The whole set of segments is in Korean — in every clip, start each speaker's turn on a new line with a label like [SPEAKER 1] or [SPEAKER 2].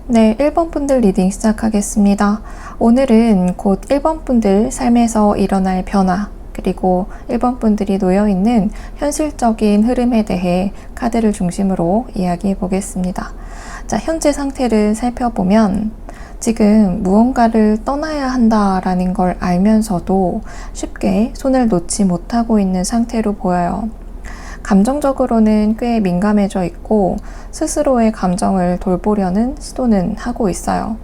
[SPEAKER 1] 네, 1번 분들 리딩 시작하겠습니다. 오늘은 곧 1번 분들 삶에서 일어날 변화, 그리고 1번 분들이 놓여있는 현실적인 흐름에 대해 카드를 중심으로 이야기해 보겠습니다. 자, 현재 상태를 살펴보면 지금 무언가를 떠나야 한다라는 걸 알면서도 쉽게 손을 놓지 못하고 있는 상태로 보여요. 감정적으로는 꽤 민감해져 있고 스스로의 감정을 돌보려는 시도는 하고 있어요.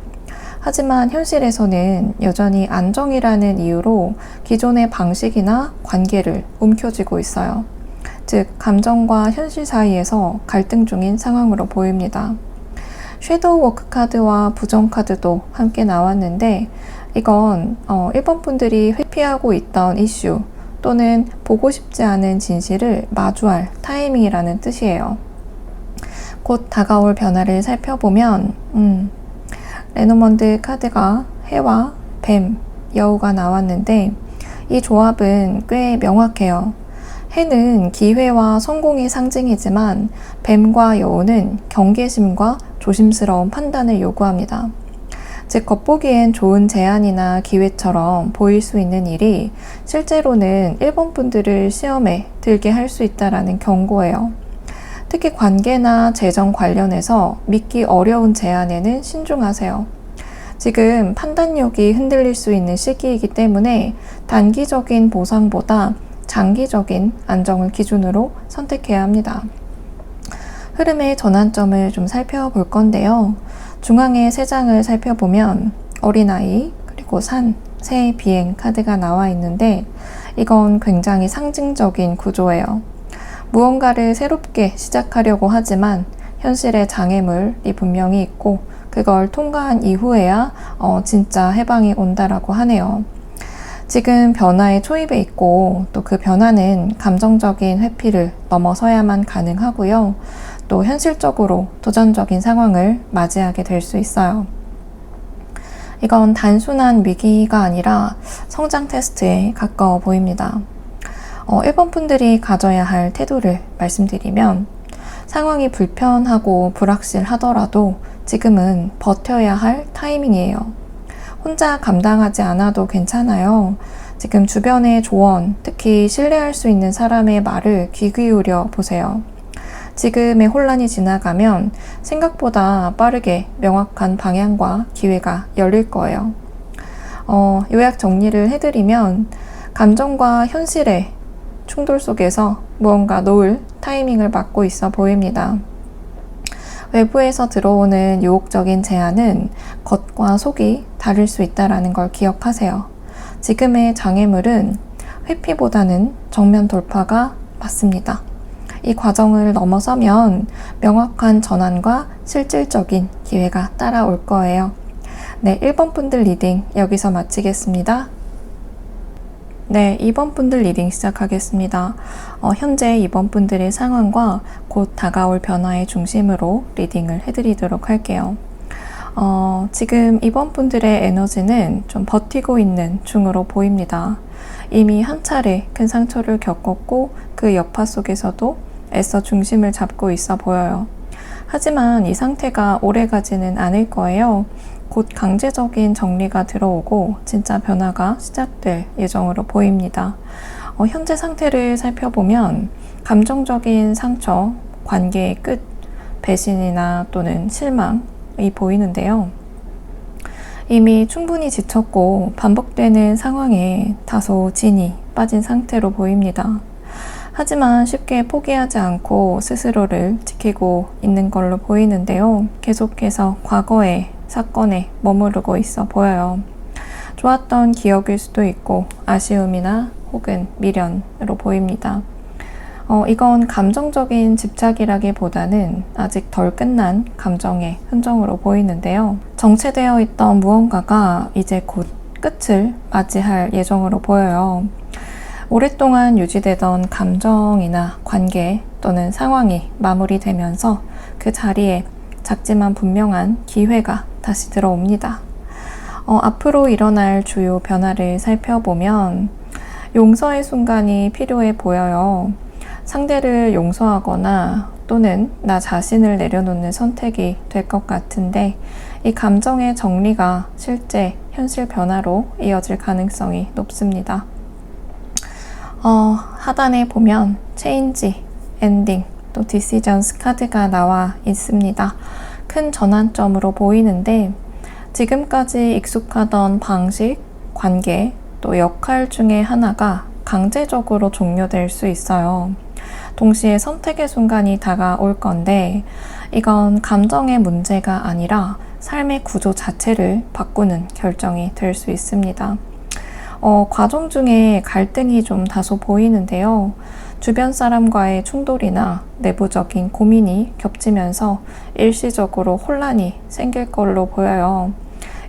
[SPEAKER 1] 하지만 현실에서는 여전히 안정이라는 이유로 기존의 방식이나 관계를 움켜쥐고 있어요. 즉, 감정과 현실 사이에서 갈등 중인 상황으로 보입니다. 섀도우 워크 카드와 부정 카드도 함께 나왔는데 이건 1번 분들이 회피하고 있던 이슈 또는 보고 싶지 않은 진실을 마주할 타이밍이라는 뜻이에요. 곧 다가올 변화를 살펴보면 레노먼드 카드가 해와 뱀, 여우가 나왔는데 이 조합은 꽤 명확해요. 해는 기회와 성공의 상징이지만 뱀과 여우는 경계심과 조심스러운 판단을 요구합니다. 즉, 겉보기엔 좋은 제안이나 기회처럼 보일 수 있는 일이 실제로는 1번 분들을 시험에 들게 할 수 있다는 경고예요. 특히 관계나 재정 관련해서 믿기 어려운 제안에는 신중하세요. 지금 판단력이 흔들릴 수 있는 시기이기 때문에 단기적인 보상보다 장기적인 안정을 기준으로 선택해야 합니다. 흐름의 전환점을 좀 살펴볼 건데요. 중앙의 세 장을 살펴보면 어린아이, 그리고 산, 새, 비행 카드가 나와 있는데 이건 굉장히 상징적인 구조예요. 무언가를 새롭게 시작하려고 하지만 현실의 장애물이 분명히 있고 그걸 통과한 이후에야 진짜 해방이 온다라고 하네요. 지금 변화의 초입에 있고 또 그 변화는 감정적인 회피를 넘어서야만 가능하고요. 또 현실적으로 도전적인 상황을 맞이하게 될 수 있어요. 이건 단순한 위기가 아니라 성장 테스트에 가까워 보입니다. 1번 분들이 가져야 할 태도를 말씀드리면 상황이 불편하고 불확실하더라도 지금은 버텨야 할 타이밍이에요. 혼자 감당하지 않아도 괜찮아요. 지금 주변의 조언, 특히 신뢰할 수 있는 사람의 말을 귀 기울여 보세요. 지금의 혼란이 지나가면 생각보다 빠르게 명확한 방향과 기회가 열릴 거예요. 요약 정리를 해드리면 감정과 현실의 충돌 속에서 무언가 놓을 타이밍을 맞고 있어 보입니다. 외부에서 들어오는 유혹적인 제안은 겉과 속이 다를 수 있다는 걸 기억하세요. 지금의 장애물은 회피보다는 정면 돌파가 맞습니다. 이 과정을 넘어서면 명확한 전환과 실질적인 기회가 따라올 거예요. 네, 1번 분들 리딩 여기서 마치겠습니다. 네, 2번 분들 리딩 시작하겠습니다. 현재 2번 분들의 상황과 곧 다가올 변화의 중심으로 리딩을 해드리도록 할게요. 지금 이번 분들의 에너지는 좀 버티고 있는 중으로 보입니다. 이미 한 차례 큰 상처를 겪었고 그 여파 속에서도 애써 중심을 잡고 있어 보여요. 하지만 이 상태가 오래 가지는 않을 거예요. 곧 강제적인 정리가 들어오고 진짜 변화가 시작될 예정으로 보입니다. 현재 상태를 살펴보면 감정적인 상처, 관계의 끝, 배신이나 또는 실망이 보이는데요. 이미 충분히 지쳤고 반복되는 상황에 다소 진이 빠진 상태로 보입니다. 하지만 쉽게 포기하지 않고 스스로를 지키고 있는 걸로 보이는데요. 계속해서 과거의 사건에 머무르고 있어 보여요. 좋았던 기억일 수도 있고 아쉬움이나 혹은 미련으로 보입니다. 이건 감정적인 집착이라기보다는 아직 덜 끝난 감정의 흔적으로 보이는데요. 정체되어 있던 무언가가 이제 곧 끝을 맞이할 예정으로 보여요. 오랫동안 유지되던 감정이나 관계 또는 상황이 마무리되면서 그 자리에 작지만 분명한 기회가 다시 들어옵니다. 앞으로 일어날 주요 변화를 살펴보면 용서의 순간이 필요해 보여요. 상대를 용서하거나 또는 나 자신을 내려놓는 선택이 될 것 같은데 이 감정의 정리가 실제 현실 변화로 이어질 가능성이 높습니다. 하단에 보면 체인지, 엔딩, 또 디시전스 카드가 나와 있습니다. 큰 전환점으로 보이는데 지금까지 익숙하던 방식, 관계, 또 역할 중에 하나가 강제적으로 종료될 수 있어요. 동시에 선택의 순간이 다가올 건데 이건 감정의 문제가 아니라 삶의 구조 자체를 바꾸는 결정이 될 수 있습니다. 과정 중에 갈등이 좀 다소 보이는데요. 주변 사람과의 충돌이나 내부적인 고민이 겹치면서 일시적으로 혼란이 생길 걸로 보여요.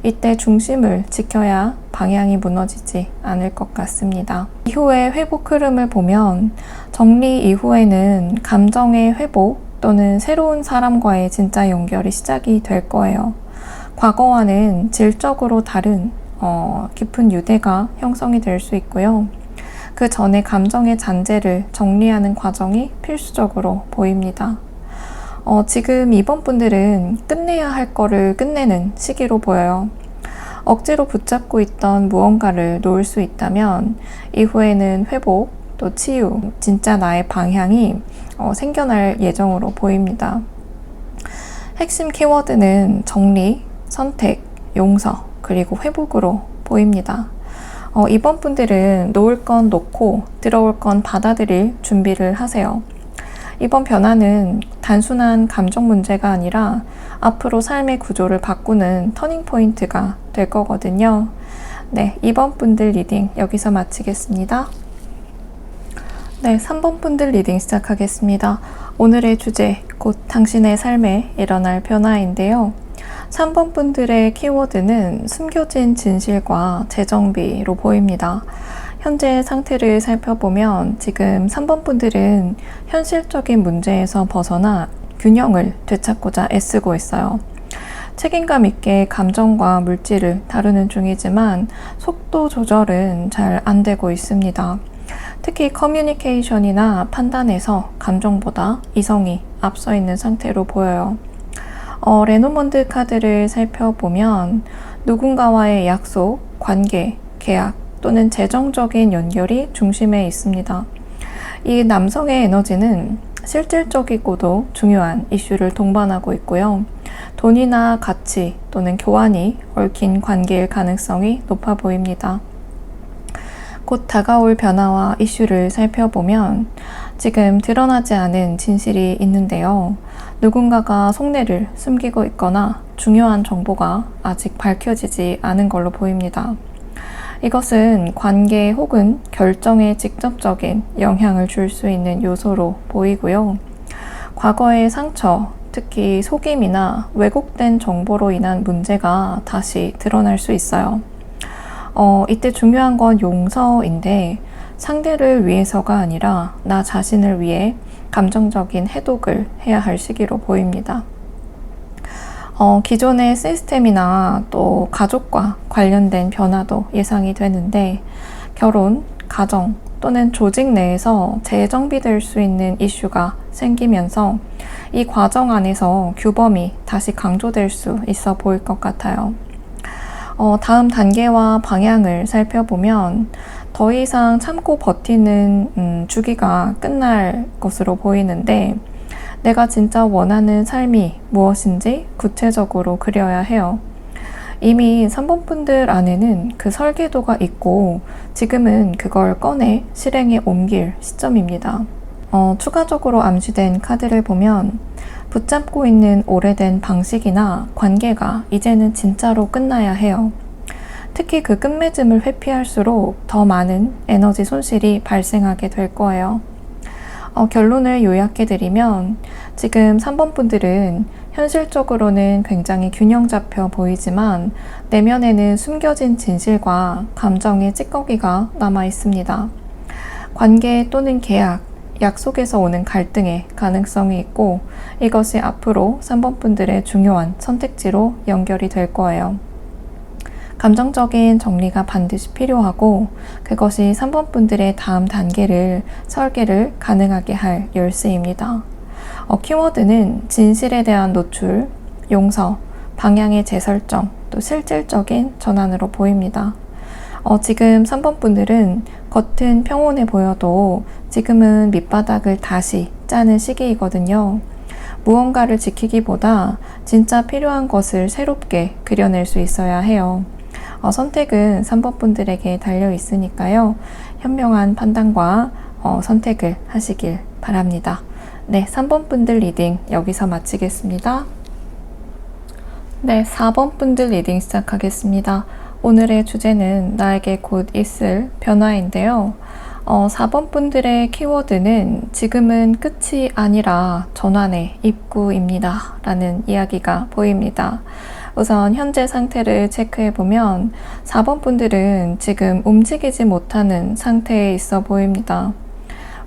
[SPEAKER 1] 이때 중심을 지켜야 방향이 무너지지 않을 것 같습니다. 이후의 회복 흐름을 보면 정리 이후에는 감정의 회복 또는 새로운 사람과의 진짜 연결이 시작이 될 거예요. 과거와는 질적으로 다른 깊은 유대가 형성이 될 수 있고요. 그 전에 감정의 잔재를 정리하는 과정이 필수적으로 보입니다. 지금 이번 분들은 끝내야 할 거를 끝내는 시기로 보여요. 억지로 붙잡고 있던 무언가를 놓을 수 있다면 이후에는 회복, 또 치유, 진짜 나의 방향이 생겨날 예정으로 보입니다. 핵심 키워드는 정리, 선택, 용서, 그리고 회복으로 보입니다. 이번 분들은 놓을 건 놓고 들어올 건 받아들일 준비를 하세요. 이번 변화는 단순한 감정 문제가 아니라 앞으로 삶의 구조를 바꾸는 터닝 포인트가 될 거거든요. 네, 2번 분들 리딩 여기서 마치겠습니다. 네, 3번 분들 리딩 시작하겠습니다. 오늘의 주제, 곧 당신의 삶에 일어날 변화인데요. 3번 분들의 키워드는 숨겨진 진실과 재정비로 보입니다. 현재 상태를 살펴보면 지금 3번 분들은 현실적인 문제에서 벗어나 균형을 되찾고자 애쓰고 있어요. 책임감 있게 감정과 물질을 다루는 중이지만 속도 조절은 잘 안 되고 있습니다. 특히 커뮤니케이션이나 판단에서 감정보다 이성이 앞서 있는 상태로 보여요. 레노먼드 카드를 살펴보면 누군가와의 약속, 관계, 계약 또는 재정적인 연결이 중심에 있습니다. 이 남성의 에너지는 실질적이고도 중요한 이슈를 동반하고 있고요. 돈이나 가치 또는 교환이 얽힌 관계일 가능성이 높아 보입니다. 곧 다가올 변화와 이슈를 살펴보면 지금 드러나지 않은 진실이 있는데요. 누군가가 속내를 숨기고 있거나 중요한 정보가 아직 밝혀지지 않은 걸로 보입니다. 이것은 관계 혹은 결정에 직접적인 영향을 줄 수 있는 요소로 보이고요. 과거의 상처, 특히 속임이나 왜곡된 정보로 인한 문제가 다시 드러날 수 있어요. 이때 중요한 건 용서인데 상대를 위해서가 아니라 나 자신을 위해 감정적인 해독을 해야 할 시기로 보입니다. 기존의 시스템이나 또 가족과 관련된 변화도 예상이 되는데 결혼, 가정 또는 조직 내에서 재정비될 수 있는 이슈가 생기면서 이 과정 안에서 규범이 다시 강조될 수 있어 보일 것 같아요. 다음 단계와 방향을 살펴보면 더 이상 참고 버티는 주기가 끝날 것으로 보이는데 내가 진짜 원하는 삶이 무엇인지 구체적으로 그려야 해요. 이미 3번 분들 안에는 그 설계도가 있고 지금은 그걸 꺼내 실행에 옮길 시점입니다. 추가적으로 암시된 카드를 보면 붙잡고 있는 오래된 방식이나 관계가 이제는 진짜로 끝나야 해요. 특히 그 끝맺음을 회피할수록 더 많은 에너지 손실이 발생하게 될 거예요. 결론을 요약해드리면 지금 3번 분들은 현실적으로는 굉장히 균형 잡혀 보이지만 내면에는 숨겨진 진실과 감정의 찌꺼기가 남아 있습니다. 관계 또는 계약, 약속에서 오는 갈등의 가능성이 있고 이것이 앞으로 3번 분들의 중요한 선택지로 연결이 될 거예요. 감정적인 정리가 반드시 필요하고 그것이 3번 분들의 다음 단계를 설계를 가능하게 할 열쇠입니다. 키워드는 진실에 대한 노출, 용서, 방향의 재설정, 또 실질적인 전환으로 보입니다. 지금 3번 분들은 겉은 평온해 보여도 지금은 밑바닥을 다시 짜는 시기이거든요. 무언가를 지키기보다 진짜 필요한 것을 새롭게 그려낼 수 있어야 해요. 선택은 3번 분들에게 달려 있으니까요. 현명한 판단과 선택을 하시길 바랍니다. 네, 3번 분들 리딩 여기서 마치겠습니다. 네, 4번 분들 리딩 시작하겠습니다. 오늘의 주제는 나에게 곧 있을 변화인데요. 4번 분들의 키워드는 지금은 끝이 아니라 전환의 입구입니다. 라는 이야기가 보입니다. 우선 현재 상태를 체크해보면 4번 분들은 지금 움직이지 못하는 상태에 있어 보입니다.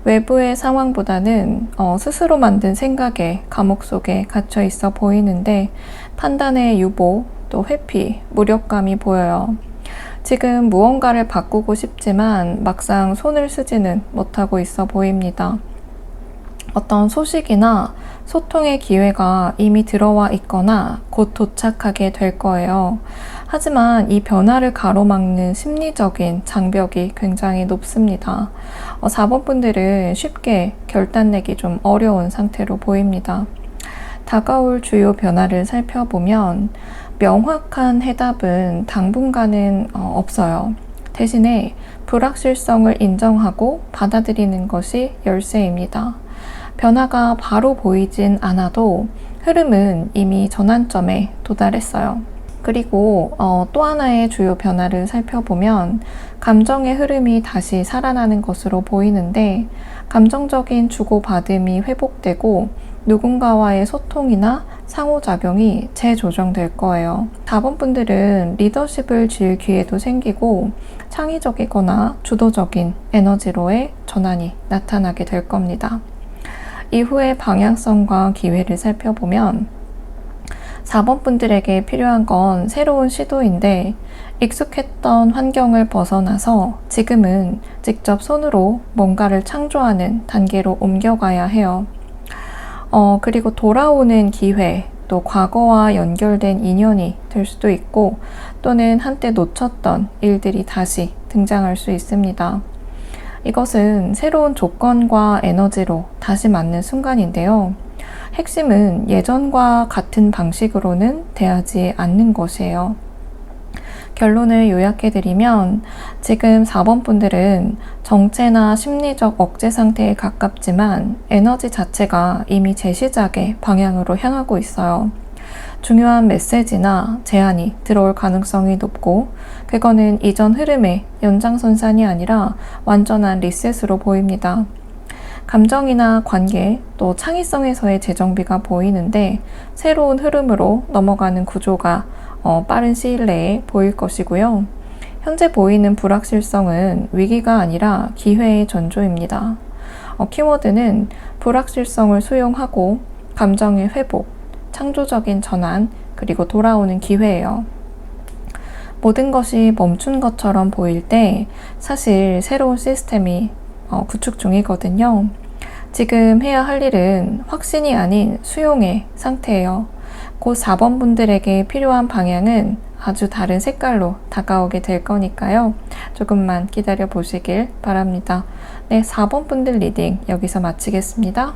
[SPEAKER 1] 외부의 상황보다는 스스로 만든 생각의 감옥 속에 갇혀 있어 보이는데 판단의 유보, 또 회피, 무력감이 보여요. 지금 무언가를 바꾸고 싶지만 막상 손을 쓰지는 못하고 있어 보입니다. 어떤 소식이나 소통의 기회가 이미 들어와 있거나 곧 도착하게 될 거예요. 하지만 이 변화를 가로막는 심리적인 장벽이 굉장히 높습니다. 4번 분들은 쉽게 결단내기 좀 어려운 상태로 보입니다. 다가올 주요 변화를 살펴보면 명확한 해답은 당분간은 없어요. 대신에 불확실성을 인정하고 받아들이는 것이 열쇠입니다. 변화가 바로 보이진 않아도 흐름은 이미 전환점에 도달했어요. 그리고 또 하나의 주요 변화를 살펴보면 감정의 흐름이 다시 살아나는 것으로 보이는데 감정적인 주고받음이 회복되고 누군가와의 소통이나 상호작용이 재조정될 거예요. 4번 분들은 리더십을 질 기회도 생기고 창의적이거나 주도적인 에너지로의 전환이 나타나게 될 겁니다. 이후의 방향성과 기회를 살펴보면 4번 분들에게 필요한 건 새로운 시도인데 익숙했던 환경을 벗어나서 지금은 직접 손으로 뭔가를 창조하는 단계로 옮겨가야 해요. 그리고 돌아오는 기회, 또 과거와 연결된 인연이 될 수도 있고 또는 한때 놓쳤던 일들이 다시 등장할 수 있습니다. 이것은 새로운 조건과 에너지로 다시 맞는 순간인데요. 핵심은 예전과 같은 방식으로는 대하지 않는 것이에요. 결론을 요약해드리면 지금 4번 분들은 정체나 심리적 억제 상태에 가깝지만 에너지 자체가 이미 재시작의 방향으로 향하고 있어요. 중요한 메시지나 제안이 들어올 가능성이 높고 그거는 이전 흐름의 연장선상이 아니라 완전한 리셋으로 보입니다. 감정이나 관계, 또 창의성에서의 재정비가 보이는데 새로운 흐름으로 넘어가는 구조가 빠른 시일 내에 보일 것이고요. 현재 보이는 불확실성은 위기가 아니라 기회의 전조입니다. 키워드는 불확실성을 수용하고 감정의 회복, 창조적인 전환, 그리고 돌아오는 기회예요. 모든 것이 멈춘 것처럼 보일 때 사실 새로운 시스템이 구축 중이거든요. 지금 해야 할 일은 확신이 아닌 수용의 상태예요. 곧 4번 분들에게 필요한 방향은 아주 다른 색깔로 다가오게 될 거니까요. 조금만 기다려 보시길 바랍니다. 네, 4번 분들 리딩 여기서 마치겠습니다.